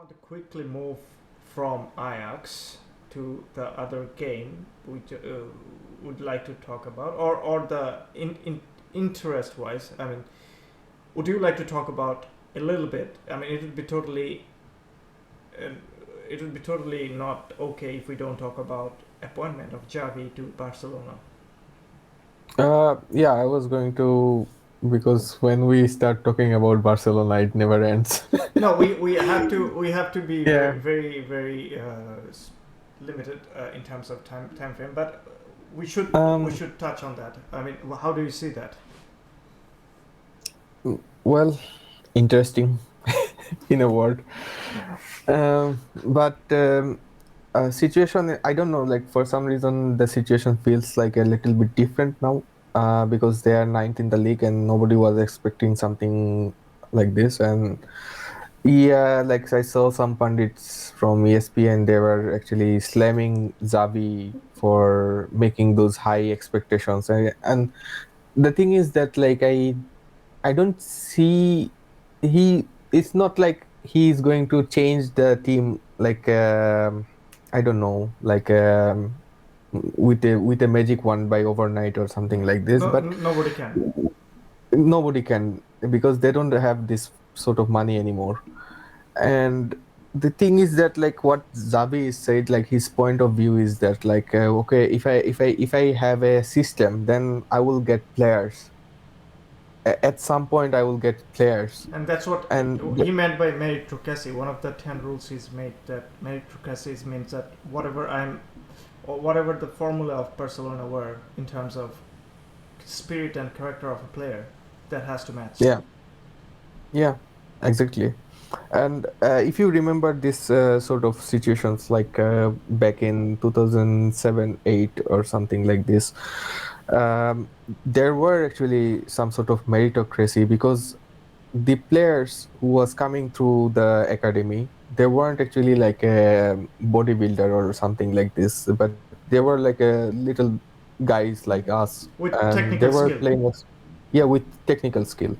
want to quickly move from Ajax to the other game which would like to talk about, or the interest wise. I mean, would you like to talk about a little bit? I mean, uh, it would be totally not okay if we don't talk about appointment of Xavi to Barcelona. Yeah, I was going to because when we start talking about Barcelona, it never ends. No, we have to be Yeah. very limited in terms of time frame, but we Um. should touch on that. I mean, how do you see that? Well, interesting in a word. But situation. I don't know. Like for some reason, the situation feels like a little bit different now. Because they are ninth in the league, and nobody was expecting something like this. And yeah, like I saw some pundits from ESPN, they were actually slamming Xavi for making those high expectations. And the thing is that like I don't see he. It's not like he's going to change the team. Like I don't know, like with a magic wand by overnight or something like this. No, But nobody can. nobody can because they don't have this sort of money anymore. And the thing is that like what Zabi said, like his point of view is that like okay, if I have a system, then I will get players. At some point I will get players. And that's what And he meant by meritocracy. One of the 10 rules he's made, that meritocracy means that whatever the formula of Barcelona were in terms of spirit and character of a player, that has to match. yeah, yeah, exactly. And if you remember this sort of situations like back in 2007 8 or something like this, there were actually some sort of meritocracy because the players who was coming through the academy, they weren't actually like a bodybuilder or something like this, but they were like a little guys like us, With and they technical were skill. playing us, yeah, with technical skill.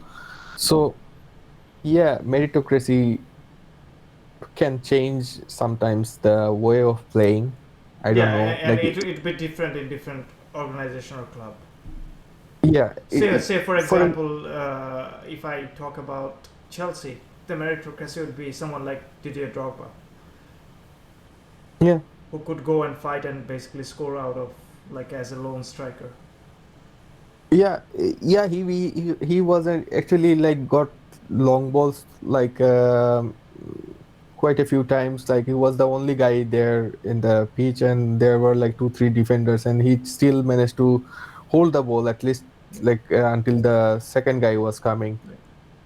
So yeah, meritocracy can change sometimes the way of playing. I Yeah, don't know, and like it'd be different in different organization or club. yeah, Say for for example, if I talk about Chelsea, the meritocracy would be someone like Didier Drogba, yeah, who could go and fight and basically score out of, like, as a lone striker. yeah, yeah. He wasn't actually like got long balls like quite a few times. Like he was the only guy there in the pitch, and there were like two, three defenders, and he still managed to hold the ball at least like until the second guy was coming.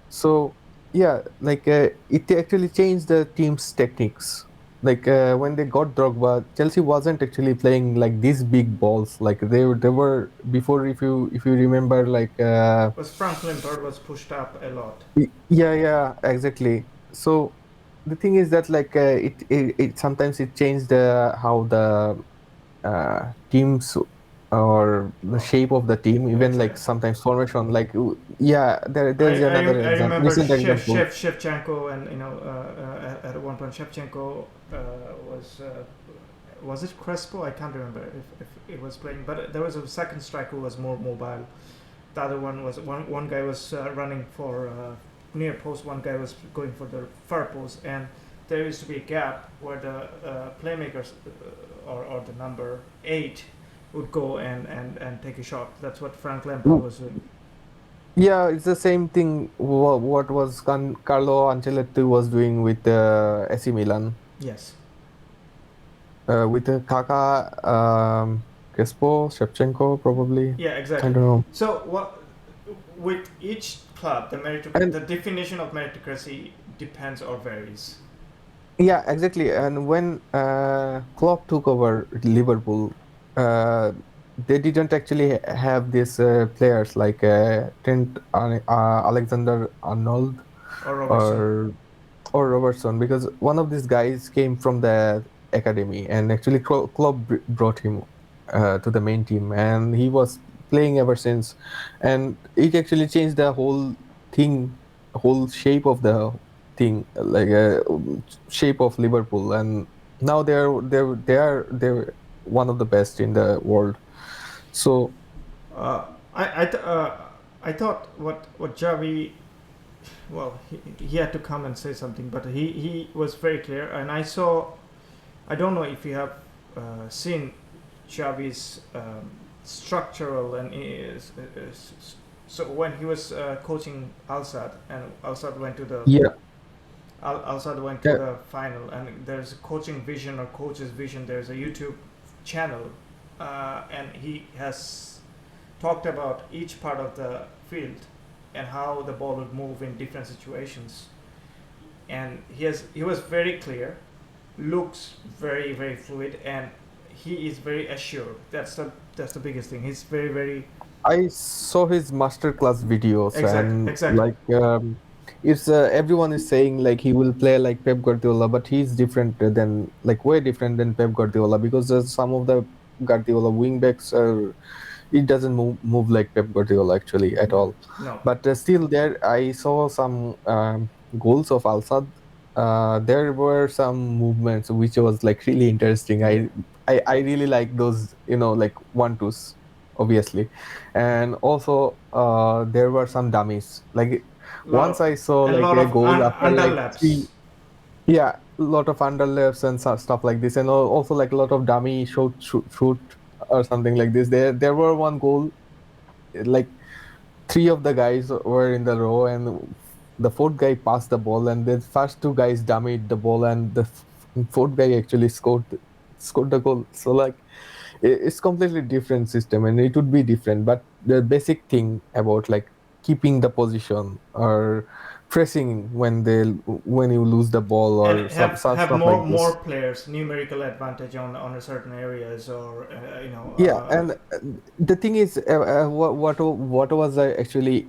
So yeah, like it actually changed the team's techniques. Like when they got Drogba, Chelsea wasn't actually playing like these big balls. Like they were before. If you remember, like Was Frank Lampard was pushed up a lot. yeah, yeah, exactly. So the thing is that like it sometimes it changed the how the teams or the Oh, shape of the team, even like exactly. sometimes formation. Like yeah, there's another I example, remember recent example. Shevchenko, and at one point Shevchenko was was it Crespo? I can't remember if it was playing, but there was a second striker who was more mobile. The other one was one guy was running for near post, one guy was going for the far post, and there used to be a gap where the playmakers or the number 8 would go and take a shot. That's what Frank Lampard was doing. Yeah, it's the same thing. What was Carlo Ancelotti was doing with AC Milan, Yes. with Kaka, Crespo, Shevchenko, probably. Yeah, I exactly. don't know. So what with each club, And the definition of meritocracy depends or varies. yeah, exactly. And when Klopp took over Liverpool, uh, they didn't actually have these players like Trent Alexander Arnold Or Robertson. or Robertson, because one of these guys came from the academy, and actually Klopp brought him to the main team, and he was playing ever since, and it actually changed the whole thing, whole shape of the thing, like a shape of Liverpool, and now they're one of the best in the world. So Uh, I I th- uh, I thought what Xavi, well, he had to come and say something, but he was very clear, and I saw. I don't know if you have seen Xavi's structural and so when he was coaching Al Sadd, and Al Sadd went to the yeah, Al Sadd went to yeah, the final, and there's a coaching vision or coach's vision. There's a YouTube channel, and he has talked about each part of the field and how the ball would move in different situations. And he was very clear, looks very fluid, and he is very assured. That's the biggest thing. He's very I saw his masterclass videos, and exactly. like it's everyone is saying like he will play like Pep Guardiola, but he's different than like way different than Pep Guardiola, because some of the Guardiola wingbacks are, it doesn't move like Pep Guardiola actually at No, all. no, But still, there I saw some goals of Al Sadd. There were some movements which was like really interesting. yeah, I really like those, like one twos, obviously, and also there were some dummies. Like lot once of I saw and a like lot a of goal after like underlaps. three, yeah, a lot of underlaps and stuff like this, and also like a lot of dummy shoot or something like this. There were one goal, like three of the guys were in the row, and the fourth guy passed the ball, and the first two guys dummied the ball, and the fourth guy actually scored the goal. So like it's completely different system, and it would be different, but the basic thing about like keeping the position or pressing when you lose the ball And or some have stuff like more this. players numerical advantage on a certain areas, or Yeah, and the thing is, what was actually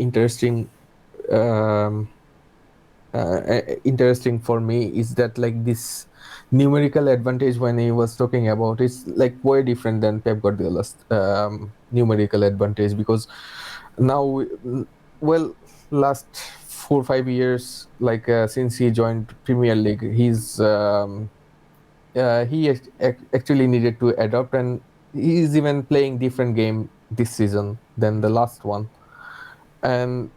um, interesting for me is that like this numerical advantage when he was talking about, it's like way different than Pep Guardiola's numerical advantage, because now well, last 4 or 5 years, like since he joined Premier League, he actually needed to adapt, and he's even playing different game this season than the last one, and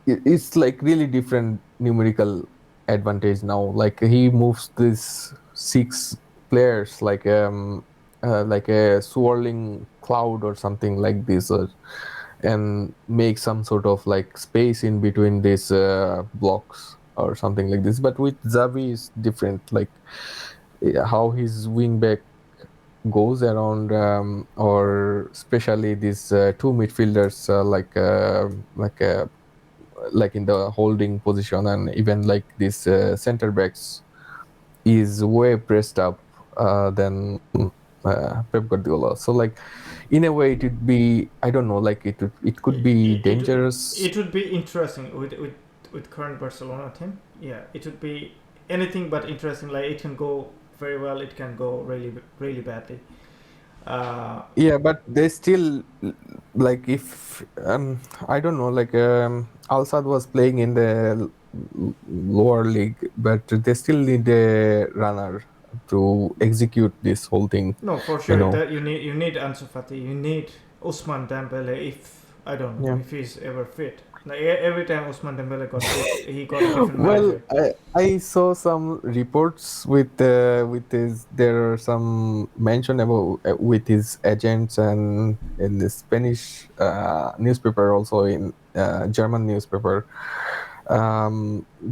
it's like really different numerical advantage now. Like he moves these six players like a swirling cloud or something like this, and make some sort of like space in between these blocks or something like this. But with Xavi is different, like how his wingback goes around, or especially these two midfielders, like in the holding position, and even like these center backs is way pressed up than Pep Guardiola. So like in a way it would be, I don't know, like it could be dangerous. it would be interesting with current Barcelona team. Yeah, it would be anything but interesting. Like it can go very well, it can go really badly. Uh, Yeah, but they still, like if I don't know, like Al Sadd was playing in the lower league, but they still need a runner to execute this whole thing, no, for you sure know. that you need Ansu Fati, you need Ousmane Dembele. If I don't know Yeah. if he's ever fit. Like every time Ousmane Dembele got fit, he got a different Well, manager. I saw some reports with his, there are some mention about with his agents, and in the Spanish newspaper, also in German newspaper,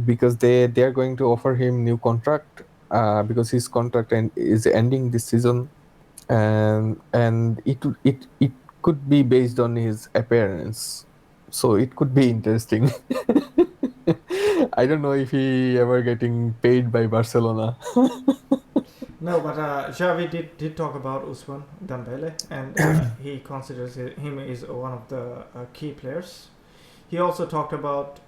because they're going to offer him new contract, because his contract is ending this season, and it could be based on his appearance, so it could be interesting. I don't know if he ever getting paid by Barcelona. No, but Xavi did talk about Ousmane Dembele, and he considers him is one of the key players. He also talked about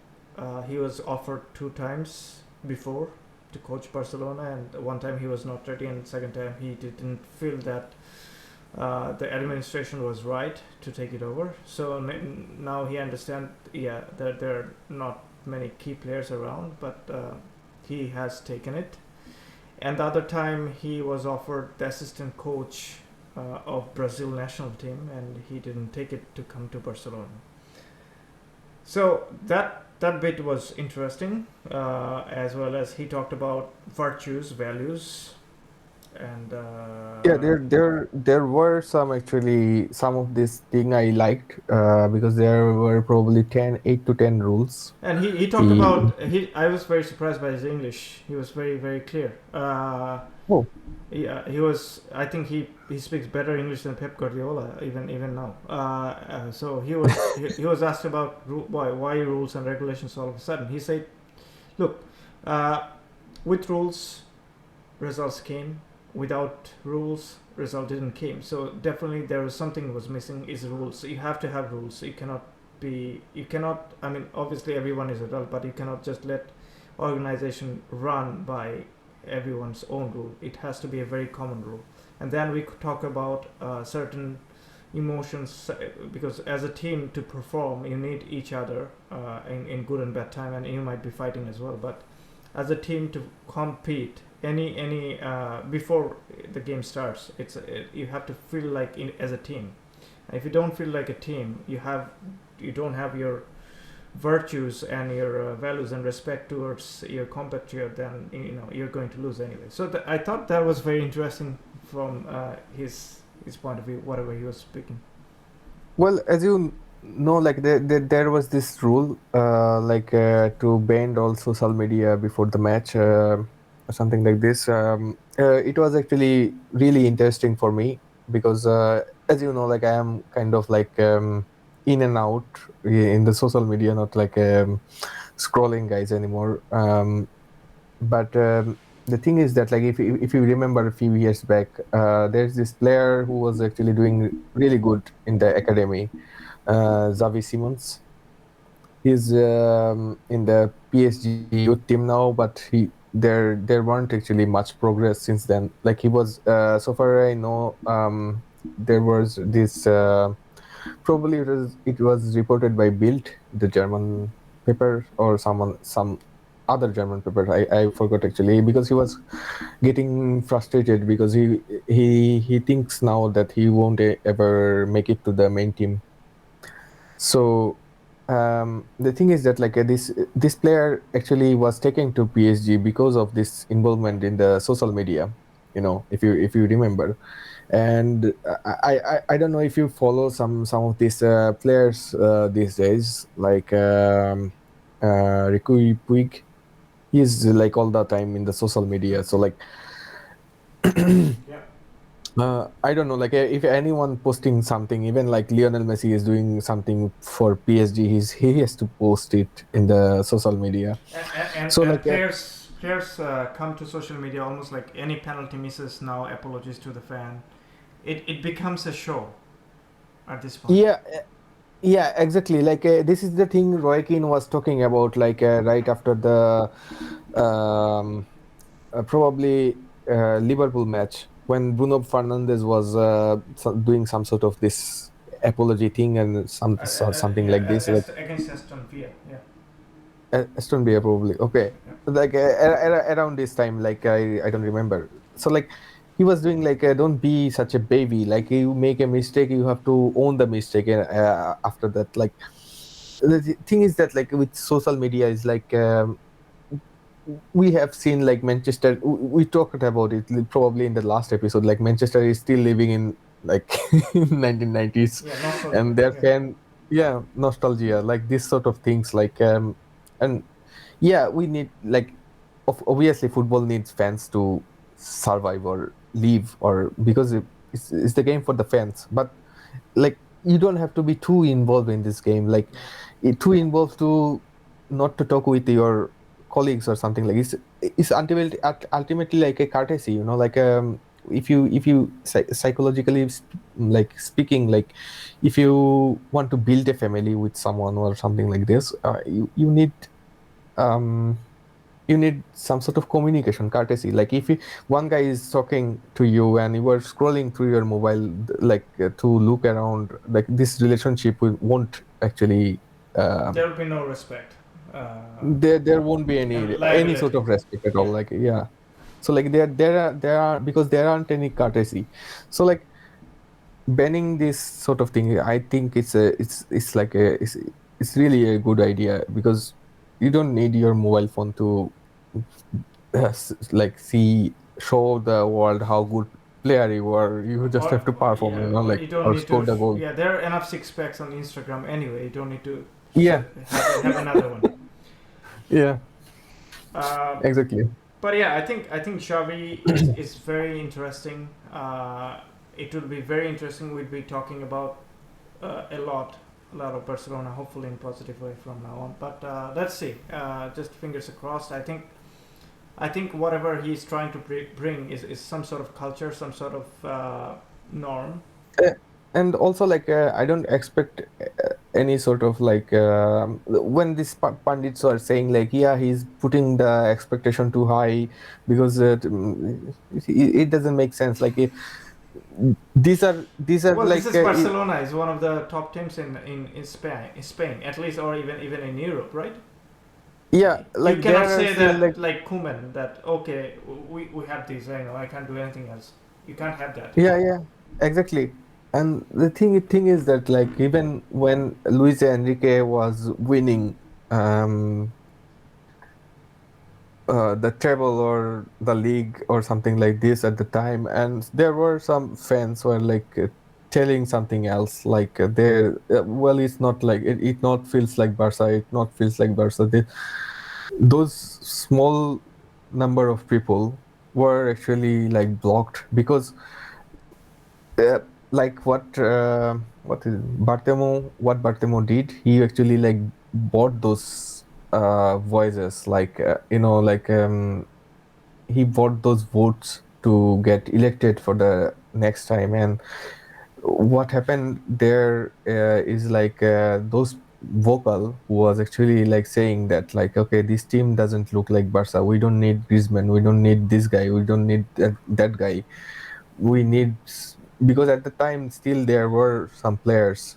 he was offered two times before to coach Barcelona, and one time he was not ready, and second time he didn't feel that the administration was right to take it over. So now he understands, yeah, that there are not many key players around, but he has taken it. And the other time he was offered the assistant coach of Brazil national team, and he didn't take it to come to Barcelona. So that bit was interesting, as well as he talked about virtues, values, and Yeah, there were some actually some of this thing I liked because there were probably 8 to 10 rules. he talked He about he. I was very surprised by his English. He was very clear. oh He was. I think he speaks better English than Pep Guardiola even now. So he was asked about why rules and regulations all of a sudden. He said, "Look, uh, with rules, results came. Without rules, result didn't came. So definitely there was something was missing. Is rules. You have to have rules. You cannot be. You cannot. I mean, obviously everyone is adult, but you cannot just let organization run by everyone's own rule. It has to be a very common rule. And then we could talk about certain emotions, because as a team to perform, you need each other in good and bad time, and you might be fighting as well. But as a team to compete, any before the game starts, you have to feel like as a team. And if you don't feel like a team, you don't have your virtues and your values and respect towards your compatriot, then you're going to lose anyway. So I thought that was very interesting from his point of view, whatever he was speaking. well, as you know, like there was this rule to ban all social media before the match, or something like this. It was actually really interesting for me because as you know, like I am kind of like in and out in the social media, not like scrolling guys anymore. But the thing is that like if you remember a few years back, there's this player who was actually doing really good in the academy, Xavi Simons. He's in the PSG youth team now, but there weren't actually much progress since then. Like he was, so far I know, there was this. Probably it was reported by Bild, the German paper, or some other German paper. I forgot actually because he was getting frustrated because he thinks now that he won't ever make it to the main team. So the thing is that like this player actually was taken to PSG because of this involvement in the social media. If you remember, and I don't know if you follow some of these players these days, like Riku Puig. He's like all the time in the social media. So like Yeah. I don't know, like if anyone posting something, even like Lionel Messi is doing something for PSG, he has to post it in the social media. So And like players come to social media almost like any penalty misses now apologies to the fan. It becomes a show at this point. yeah, yeah, exactly. Like this is the thing Roy Keane was talking about, like right after the um, probably Liverpool match when Bruno Fernandes was doing some sort of this apology thing and something like this. Like Against Aston Villa. Yeah. Aston Villa probably. Okay, Yeah. like around this time, like I don't remember. So like he was doing like don't be such a baby. Like you make a mistake, you have to own the mistake. And after that, like the thing is that like with social media is like. We have seen like Manchester. We talked about it probably in the last episode. Like Manchester is still living in like 1990s, Yeah. Nostalgia. and their Yeah. fan, yeah, nostalgia, like this sort of things. Like and yeah, we need like obviously football needs fans to survive or live, or because it's the game for the fans. But like you don't have to be too involved in this game. Like No. too involved to not to talk with your colleagues or something. Like it's ultimately like a courtesy, like if you psychologically like speaking, like if you want to build a family with someone or something like this, um you need some sort of communication courtesy. Like if one guy is talking to you and you are scrolling through your mobile, like to look around, like this relationship won't actually There will be no respect. there won't be and any sort liability. of respect at all. Yeah. Like, yeah. So like there are because there aren't any courtesy. So like banning this sort of thing, I think it's like it's really a good idea because you don't need your mobile phone to like see show the world how good player you are. You just have to perform, Yeah, or like you don't or need to. score the goal. Yeah, there are enough six packs on Instagram anyway. You don't need to Yeah, have another one. yeah, Uh, exactly. but yeah, I think Xavi is very interesting. It will be very interesting. We'll be talking about a lot of Barcelona, hopefully in positive way from now on. But let's see. Just fingers crossed. I think whatever he's trying to bring is some sort of culture, some sort of norm. Uh, and also like I don't expect any sort of like when these pundits are saying like yeah he's putting the expectation too high because it doesn't make sense like these are Well, this like is Barcelona. Is one of the top teams in Spain, at least, or even in Europe, right? yeah, You like cannot there are say still that like like Kuman that okay, we have this. I can't do anything else. You can't have that. yeah, yeah, exactly. And the thing is that like even when Luis Enrique was winning um the treble or the league or something like this at the time, and there were some fans who were like telling something else like they well it's not like it not feels like Barca, it not feels like Barca. Those small number of people were actually like blocked because uh, like what is what Bartemo did, he actually like bought those voices like like he bought those votes to get elected for the next time. And what happened there is like those vocal who was actually like saying that like okay this team doesn't look like Barca, we don't need Griezmann, we don't need this guy, we don't need that guy, we need because at the time still there were some players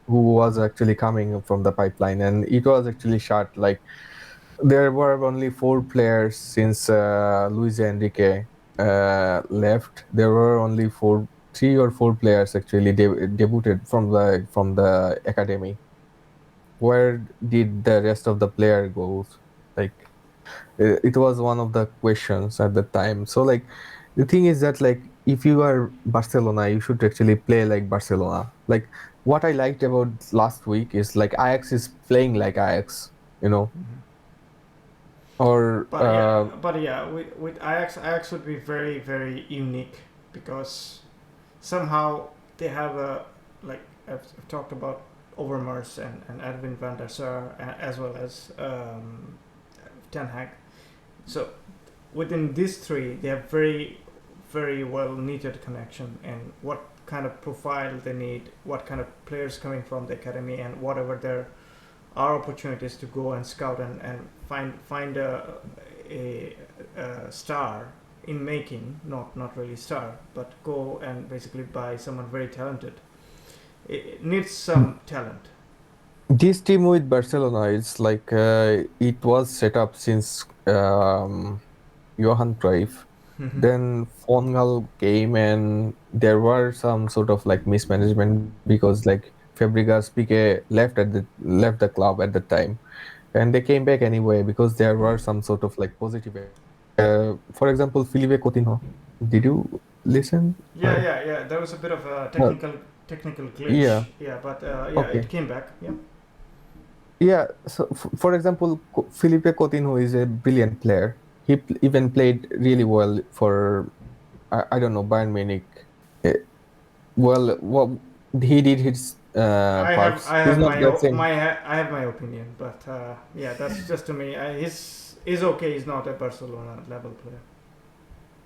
who was actually coming from the pipeline, and it was actually short like there were only four players since Luis Enrique left. There were only three or four players actually debuted from the academy. Where did the rest of the player go? Like it was one of the questions at the time. So like the thing is that like if you are Barcelona, you should actually play like Barcelona. Like what I liked about last week is like Ajax is playing like Ajax, you know, or But yeah, with Ajax would be very very unique because somehow they have a like I've talked about Overmars and Edwin van der Sar as well as Ten Hag. So within these three, they have very very well knitted connection and what kind of profile they need, what kind of players coming from the academy, and whatever there are opportunities to go and scout and find a star in making, not really star, but go and basically buy someone very talented. It needs some talent. this team with Barcelona is like it was set up since Johan Cruyff. Mhm. Then Fongal came and there were some sort of like mismanagement because like Fabregas Piqué left the club at the time, and they came back anyway because there were some sort of like positive actions. Like for example, Felipe Coutinho. Did you listen? Yeah. There was a bit of a Uh, technical glitch. yeah. Yeah, but yeah, it Okay. came back. Yeah. Yeah, so for example, Felipe Coutinho is a brilliant player. He even played really well for I don't know Bayern Munich. Eh, well, what he did his parts. I He's have not my the same. I have my opinion, but yeah, that's just to me. He's okay. He's not a Barcelona level player.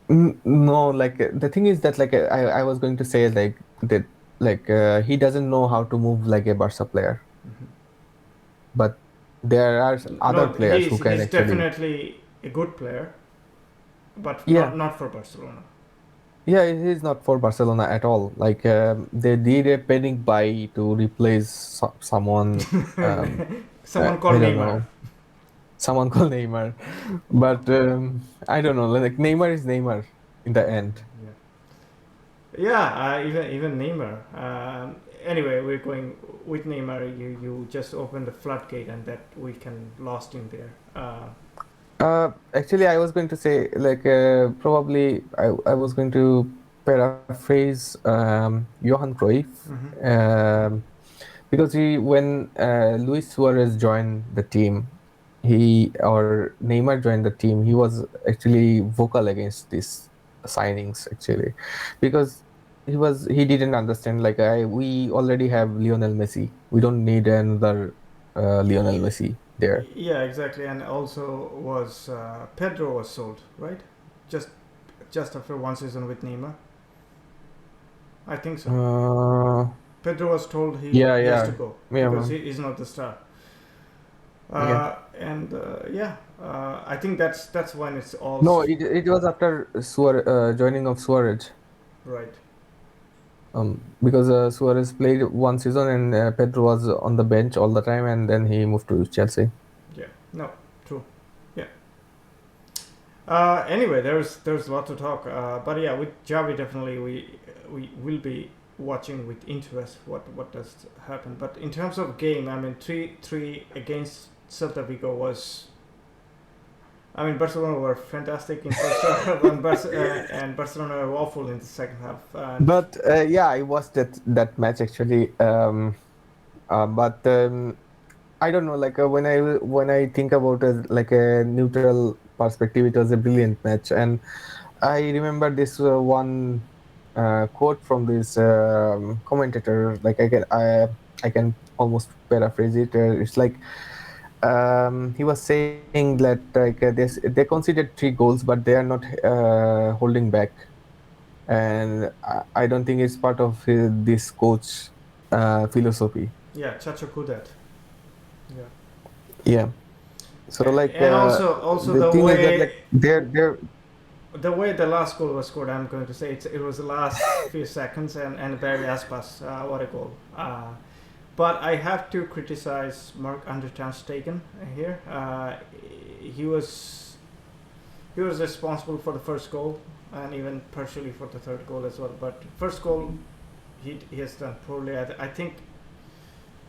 No, like the thing is that like I was going to say like that like he doesn't know how to move like a Barca player, but there are other No, players who can he's actually. definitely a good player, but Yeah, not for Barcelona. yeah, it is not for Barcelona at all. Like they did a panic buy to replace someone. Um, Someone I called don't Neymar. know. someone called Neymar, but I don't know. Like Neymar is Neymar in the end. Yeah. Yeah, even Neymar. Anyway, we're going with Neymar. You just open the floodgate, and that we can lost in there. Actually, I was going to say like probably I was going to paraphrase Johan Cruyff, Mm-hmm. because he when Luis Suarez joined the team, he or Neymar joined the team, he was actually vocal against these signings actually, because he didn't understand like I we already have Lionel Messi, we don't need another Lionel Messi there. Yeah, exactly. And also was Pedro was sold, right? Just just after one season with Neymar. I think so. Uh, Pedro was told yeah, he has yeah, to go yeah, because man. he's not the star. Yeah. And yeah, I think that's when it's all No, it was after joining of Suarez. right. Because Suarez played one season and Pedro was on the bench all the time, and then he moved to Chelsea. Yeah, no, true. Yeah. Anyway, there's a lot to talk. But yeah, with Xavi definitely we will be watching with interest what does happen. But in terms of game, I mean 3-3 against Celta Vigo was. I mean, Barcelona were fantastic in first half, and Barcelona were awful in the second half. And But yeah, I watched that match actually. But I don't know. Like when I think about it, like a neutral perspective, it was a brilliant match, and I remember this one quote from this commentator. Like I can almost paraphrase it. It's like he was saying that like they conceded 3 goals, but they are not holding back, and I don't think it's part of this coach philosophy. yeah, Chacho Kudet. Yeah. Yeah. So like And also the thing is that like they're the way the last goal was scored, I'm going to say it was the last few seconds, and Barry Aspas, what a goal. But I have to criticize Mark Andre ter Stegen here. He was he was responsible for the first goal and even partially for the third goal as well. But first goal, he has done poorly. I think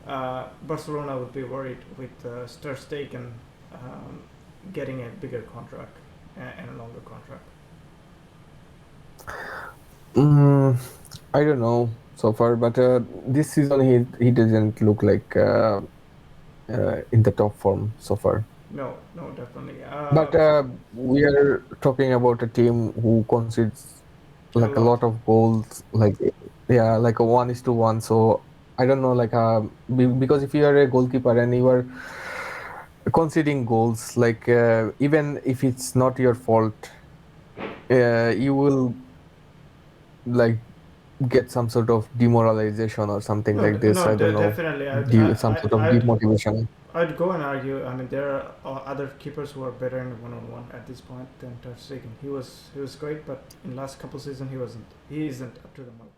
Barcelona would be worried with ter Stegen getting a bigger contract and a longer contract. mm, I don't know so far, but this season he doesn't look like in the top form so far. No, no, definitely. But we are talking about a team who concedes A like a lot. lot of goals, like yeah, like a 1:1. So I don't know, like because if you are a goalkeeper and you are conceding goals, like even if it's not your fault, you will like get some sort of demoralization or something No, like this. I don't know, definitely. some sort of I'd demotivation. I'd go and argue. I mean, there are other keepers who are better in one-on-one at this point than ter Stegen. He was great, but in last couple seasons he wasn't. He isn't up to the mark.